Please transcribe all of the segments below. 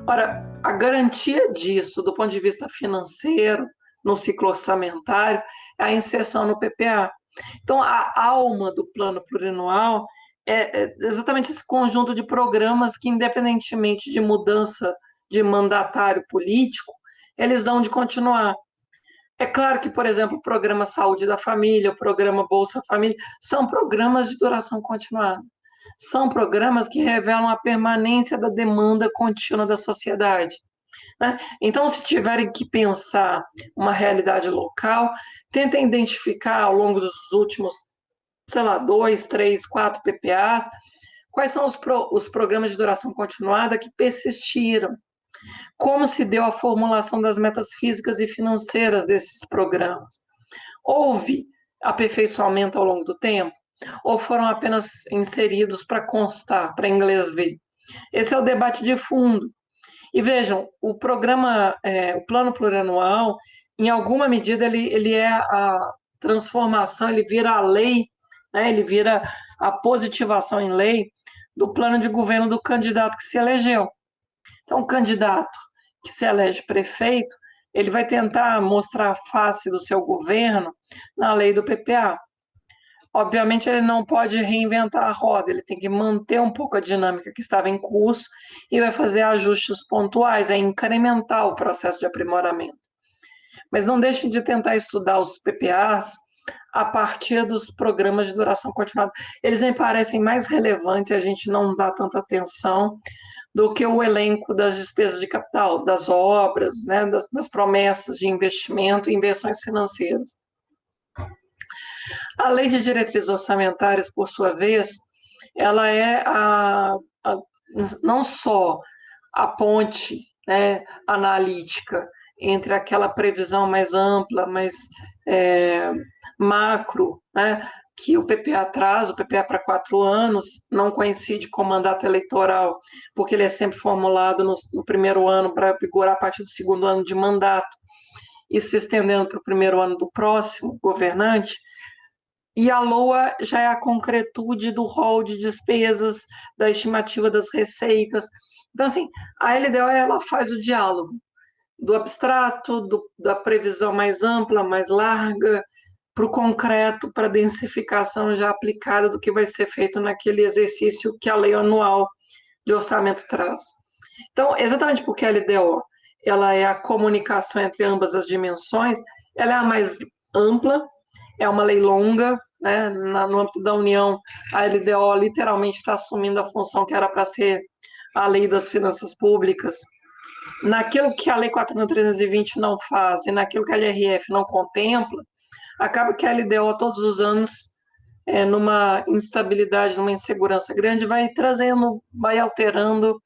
Ora, a garantia disso, do ponto de vista financeiro, no ciclo orçamentário, é a inserção no PPA. Então, a alma do plano plurianual é exatamente esse conjunto de programas que, independentemente de mudança de mandatário político, eles dão de continuar. É claro que, por exemplo, o programa Saúde da Família, o programa Bolsa Família, são programas de duração continuada. São programas que revelam a permanência da demanda contínua da sociedade, né? Então, se tiverem que pensar uma realidade local, tentem identificar ao longo dos últimos, sei lá, 2, 3, 4 PPAs, quais são os programas de duração continuada que persistiram, como se deu a formulação das metas físicas e financeiras desses programas. Houve aperfeiçoamento ao longo do tempo? Ou foram apenas inseridos para constar, para inglês ver? Esse é o debate de fundo. E vejam, o plano plurianual, em alguma medida, ele é a transformação, ele vira a lei, né, ele vira a positivação em lei do plano de governo do candidato que se elegeu. Então, o candidato que se elege prefeito, ele vai tentar mostrar a face do seu governo na lei do PPA. Obviamente, ele não pode reinventar a roda, ele tem que manter um pouco a dinâmica que estava em curso e vai fazer ajustes pontuais, é incrementar o processo de aprimoramento. Mas não deixem de tentar estudar os PPAs a partir dos programas de duração continuada. Eles me parecem mais relevantes e a gente não dá tanta atenção do que o elenco das despesas de capital, das obras, né, das promessas de investimento e inversões financeiras. A lei de diretrizes orçamentárias, por sua vez, ela é não só a ponte, né, analítica entre aquela previsão mais ampla, mais macro, né, que o PPA traz, o PPA para 4 anos, não coincide com o mandato eleitoral, porque ele é sempre formulado no primeiro ano para vigorar a partir do segundo ano de mandato e se estendendo para o primeiro ano do próximo governante. E a LOA já é a concretude do rol de despesas, da estimativa das receitas. Então, assim, a LDO ela faz o diálogo do abstrato, da previsão mais ampla, mais larga, para o concreto, para a densificação já aplicada do que vai ser feito naquele exercício que a lei anual de orçamento traz. Então, exatamente porque a LDO ela é a comunicação entre ambas as dimensões, ela é a mais ampla, é uma lei longa, né? No âmbito da União, a LDO literalmente está assumindo a função que era para ser a lei das finanças públicas. Naquilo que a Lei 4.320 não faz e naquilo que a LRF não contempla, acaba que a LDO todos os anos, numa instabilidade, numa insegurança grande, vai trazendo, vai alterando,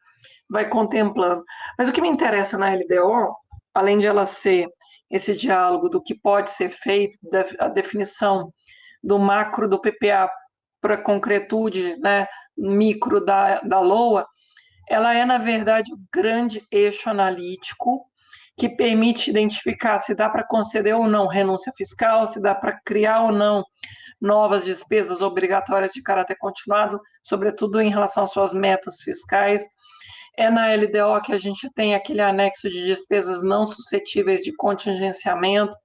vai contemplando. Mas o que me interessa na LDO, além de ela ser esse diálogo do que pode ser feito, a definição do macro do PPA para a concretude, né, micro da LOA, ela é, na verdade, o grande eixo analítico que permite identificar se dá para conceder ou não renúncia fiscal, se dá para criar ou não novas despesas obrigatórias de caráter continuado, sobretudo em relação às suas metas fiscais. É na LDO que a gente tem aquele anexo de despesas não suscetíveis de contingenciamento.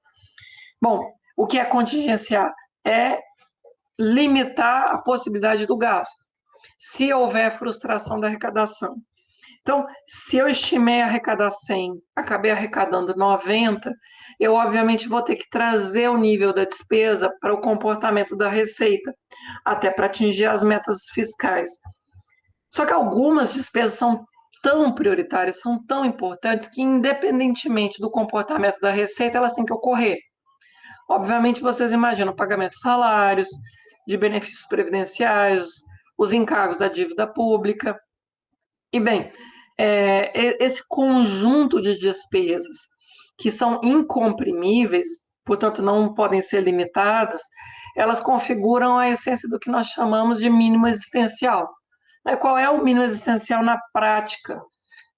Bom, o que é contingenciar? É limitar a possibilidade do gasto, se houver frustração da arrecadação. Então, se eu estimei arrecadar 100, acabei arrecadando 90, eu obviamente vou ter que trazer o nível da despesa para o comportamento da receita, até para atingir as metas fiscais. Só que algumas despesas são tão prioritárias, são tão importantes, que independentemente do comportamento da receita, elas têm que ocorrer. Obviamente, vocês imaginam o pagamento de salários, de benefícios previdenciários, os encargos da dívida pública. E, bem, esse conjunto de despesas que são incomprimíveis, portanto, não podem ser limitadas, elas configuram a essência do que nós chamamos de mínimo existencial. Qual é o mínimo existencial na prática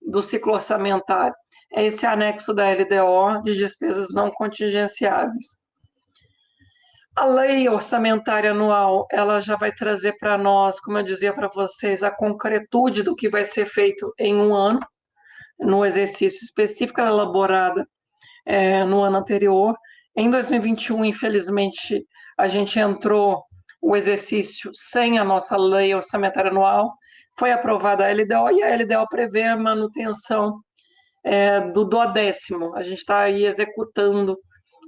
do ciclo orçamentário? É esse anexo da LDO de despesas não contingenciáveis. A lei orçamentária anual, ela já vai trazer para nós, como eu dizia para vocês, a concretude do que vai ser feito em um ano. no exercício específico, ela é elaborada no ano anterior. Em 2021, infelizmente, a gente entrou o exercício sem a nossa lei orçamentária anual, foi aprovada a LDO e a LDO prevê a manutenção do duodécimo. A gente está aí executando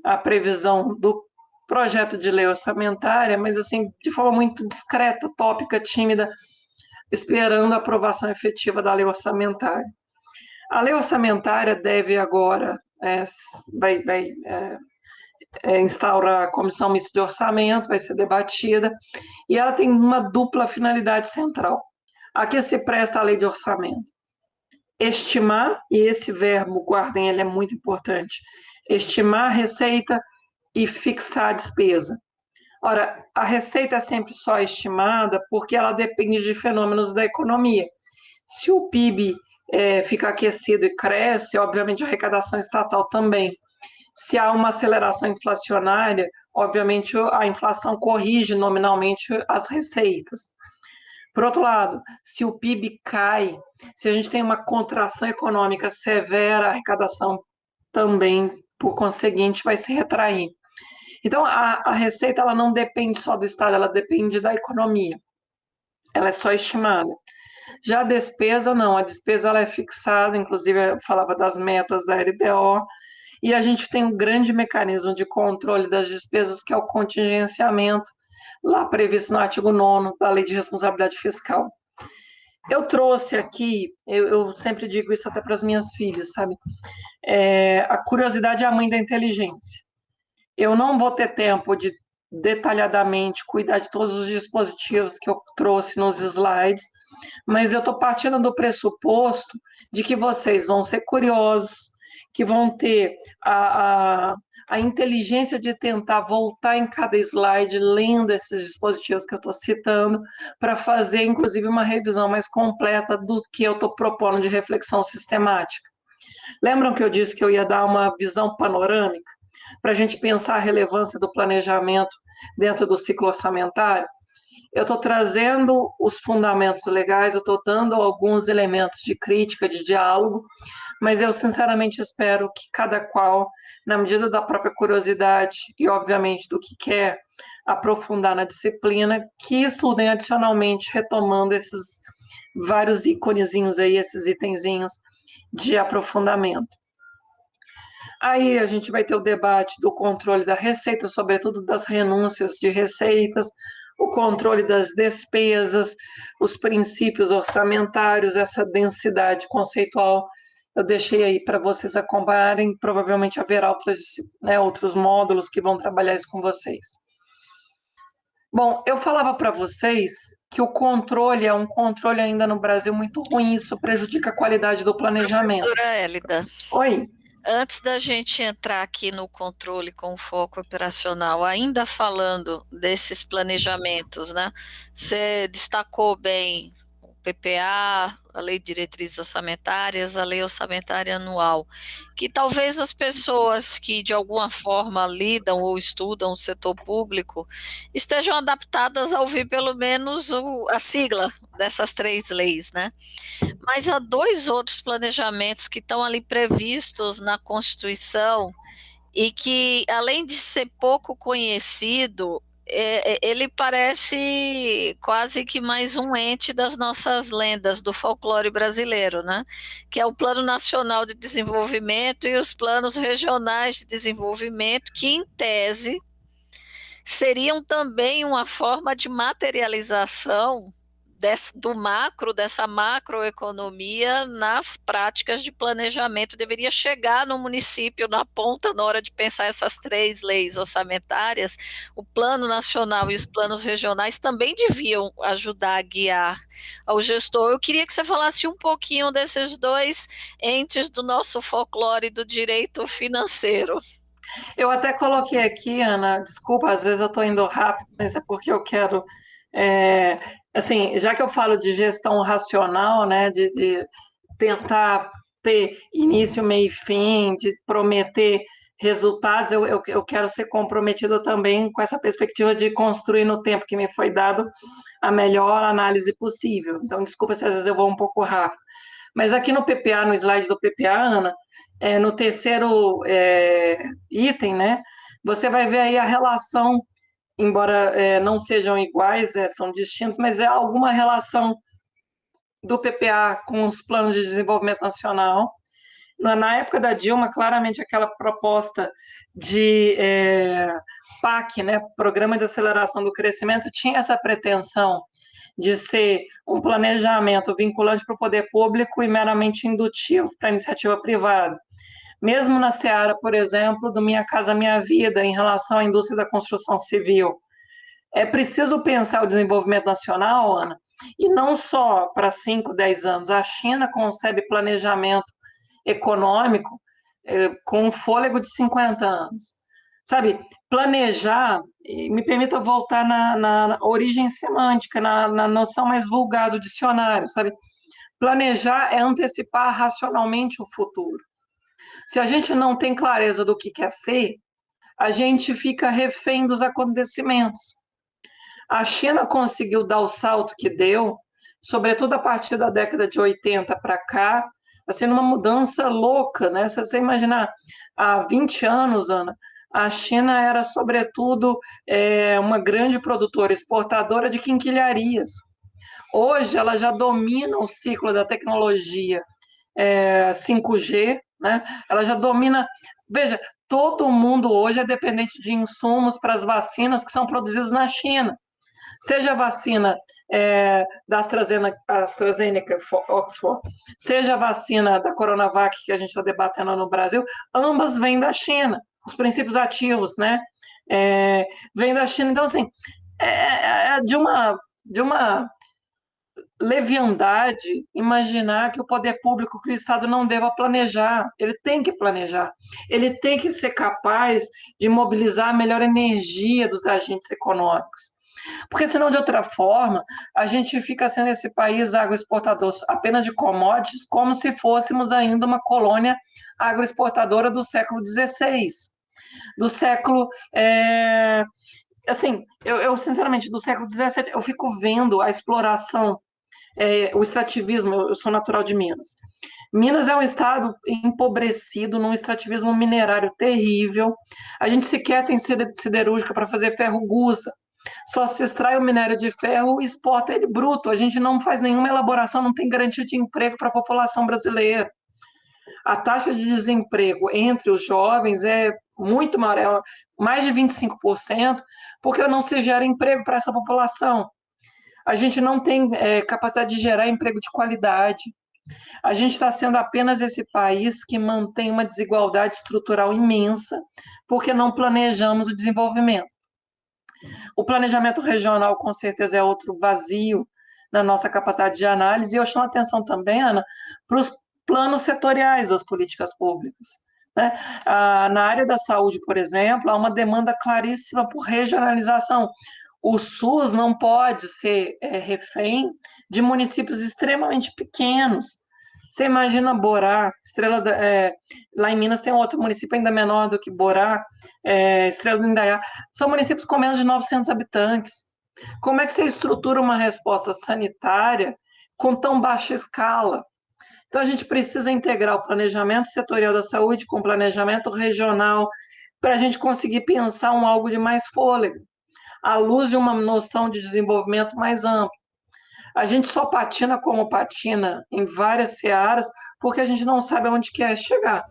a previsão do projeto de lei orçamentária, mas assim, de forma muito discreta, tópica, tímida, esperando a aprovação efetiva da lei orçamentária. A lei orçamentária deve agora, vai instaurar a comissão mista de orçamento, vai ser debatida, e ela tem uma dupla finalidade central. A que se presta a lei de orçamento? Estimar, e esse verbo, guardem, ele é muito importante, estimar a receita e fixar a despesa. Ora, a receita é sempre só estimada porque ela depende de fenômenos da economia. Se o PIB fica aquecido e cresce, obviamente a arrecadação estatal também. Se há uma aceleração inflacionária, obviamente a inflação corrige nominalmente as receitas. Por outro lado, se o PIB cai, se a gente tem uma contração econômica severa, a arrecadação também, por conseguinte, vai se retrair. Então, a receita ela não depende só do Estado, ela depende da economia. Ela é só estimada. Já a despesa, não. A despesa ela é fixada, inclusive eu falava das metas da LDO, e a gente tem um grande mecanismo de controle das despesas, que é o contingenciamento, lá previsto no artigo 9º da Lei de Responsabilidade Fiscal. Eu trouxe aqui, eu sempre digo isso até para as minhas filhas, sabe? A curiosidade é a mãe da inteligência. Eu não vou ter tempo de detalhadamente cuidar de todos os dispositivos que eu trouxe nos slides, mas eu estou partindo do pressuposto de que vocês vão ser curiosos, que vão ter a inteligência de tentar voltar em cada slide, lendo esses dispositivos que eu estou citando, para fazer, inclusive, uma revisão mais completa do que eu estou propondo de reflexão sistemática. Lembram que eu disse que eu ia dar uma visão panorâmica para a gente pensar a relevância do planejamento dentro do ciclo orçamentário? Eu estou trazendo os fundamentos legais, eu estou dando alguns elementos de crítica, de diálogo, mas eu sinceramente espero que cada qual, na medida da própria curiosidade e, obviamente, do que quer aprofundar na disciplina, que estudem adicionalmente, retomando esses vários íconezinhos aí, esses itenzinhos de aprofundamento. Aí a gente vai ter o debate do controle da receita, sobretudo das renúncias de receitas, o controle das despesas, os princípios orçamentários, essa densidade conceitual. Eu deixei aí para vocês acompanharem, provavelmente haverá outros módulos que vão trabalhar isso com vocês. Bom, eu falava para vocês que o controle é um controle ainda no Brasil muito ruim, isso prejudica a qualidade do planejamento. Professora Hélida. Oi. Antes da gente entrar aqui no controle com foco operacional, ainda falando desses planejamentos, né? Você destacou bem o PPA, a Lei de Diretrizes Orçamentárias, a Lei Orçamentária Anual, que talvez as pessoas que de alguma forma lidam ou estudam o setor público estejam adaptadas a ouvir pelo menos a sigla dessas três leis, né? Mas há dois outros planejamentos que estão ali previstos na Constituição e que, além de ser pouco conhecido, ele parece quase que mais um ente das nossas lendas, do folclore brasileiro, né? Que é o Plano Nacional de Desenvolvimento e os Planos Regionais de Desenvolvimento, que, em tese, seriam também uma forma de materialização dessa macroeconomia nas práticas de planejamento. Deveria chegar no município, na ponta, na hora de pensar essas três leis orçamentárias. O Plano Nacional e os planos regionais também deviam ajudar a guiar ao gestor. Eu queria que você falasse um pouquinho desses dois entes do nosso folclore do direito financeiro. Eu até coloquei aqui, Ana, desculpa, às vezes eu estou indo rápido, mas é porque eu quero, assim, já que eu falo de gestão racional, né, de tentar ter início, meio e fim, de prometer resultados, eu quero ser comprometida também com essa perspectiva de construir no tempo que me foi dado a melhor análise possível. Então, desculpa se às vezes eu vou um pouco rápido. Mas aqui no PPA, no slide do PPA, Ana, no terceiro item, né, você vai ver aí a relação, embora não sejam iguais, são distintos, mas é alguma relação do PPA com os planos de desenvolvimento nacional. Na época da Dilma, claramente aquela proposta de PAC, né, Programa de Aceleração do Crescimento, tinha essa pretensão de ser um planejamento vinculante para o poder público e meramente indutivo para a iniciativa privada. Mesmo na seara, por exemplo, do Minha Casa Minha Vida, em relação à indústria da construção civil. É preciso pensar o desenvolvimento nacional, Ana, e não só para 5, 10 anos. A China concebe planejamento econômico com um fôlego de 50 anos. Sabe, planejar, me permita voltar na origem semântica, na noção mais vulgar do dicionário, sabe? Planejar é antecipar racionalmente o futuro. Se a gente não tem clareza do que quer ser, a gente fica refém dos acontecimentos. A China conseguiu dar o salto que deu, sobretudo a partir da década de 80 para cá, assim, uma mudança louca, né? Se você imaginar, há 20 anos, Ana, a China era, sobretudo, uma grande produtora, exportadora de quinquilharias. Hoje, ela já domina o ciclo da tecnologia 5G, né? Ela já domina. Veja, todo mundo hoje é dependente de insumos para as vacinas que são produzidas na China. Seja a vacina da AstraZeneca, Oxford, seja a vacina da Coronavac, que a gente está debatendo no Brasil, ambas vêm da China. Os princípios ativos, né? Vêm da China. Então, assim, de uma leviandade imaginar que o poder público, que o Estado não deva planejar. Ele tem que planejar. Ele tem que ser capaz de mobilizar a melhor energia dos agentes econômicos. Porque, senão, de outra forma, a gente fica sendo esse país agroexportador apenas de commodities, como se fôssemos ainda uma colônia agroexportadora do século XVI. Do século... assim, eu, sinceramente, do século XVII, eu fico vendo a exploração, o extrativismo. Eu sou natural de Minas. Minas é um estado empobrecido, num extrativismo minerário terrível. A gente sequer tem siderúrgica para fazer ferro-gusa. Só se extrai o minério de ferro e exporta ele bruto. A gente não faz nenhuma elaboração, não tem garantia de emprego para a população brasileira. A taxa de desemprego entre os jovens é muito maior, mais de 25%, porque não se gera emprego para essa população. A gente não tem capacidade de gerar emprego de qualidade. A gente está sendo apenas esse país que mantém uma desigualdade estrutural imensa, porque não planejamos o desenvolvimento. O planejamento regional, com certeza, é outro vazio na nossa capacidade de análise, e eu chamo a atenção também, Ana, para os planos setoriais das políticas públicas. Né? Na área da saúde, por exemplo, há uma demanda claríssima por regionalização. O SUS não pode ser refém de municípios extremamente pequenos. Você imagina Borá, lá em Minas tem outro município ainda menor do que Borá, Estrela do Indaiá. São municípios com menos de 900 habitantes. Como é que você estrutura uma resposta sanitária com tão baixa escala? Então, a gente precisa integrar o planejamento setorial da saúde com o planejamento regional para a gente conseguir pensar algo de mais fôlego, à luz de uma noção de desenvolvimento mais ampla. A gente só patina como patina em várias searas porque a gente não sabe aonde quer chegar.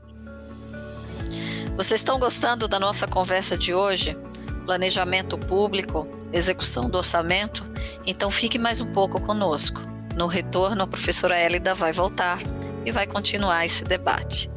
Vocês estão gostando da nossa conversa de hoje? Planejamento público, execução do orçamento? Então fique mais um pouco conosco. No retorno, a professora Hélida vai voltar e vai continuar esse debate.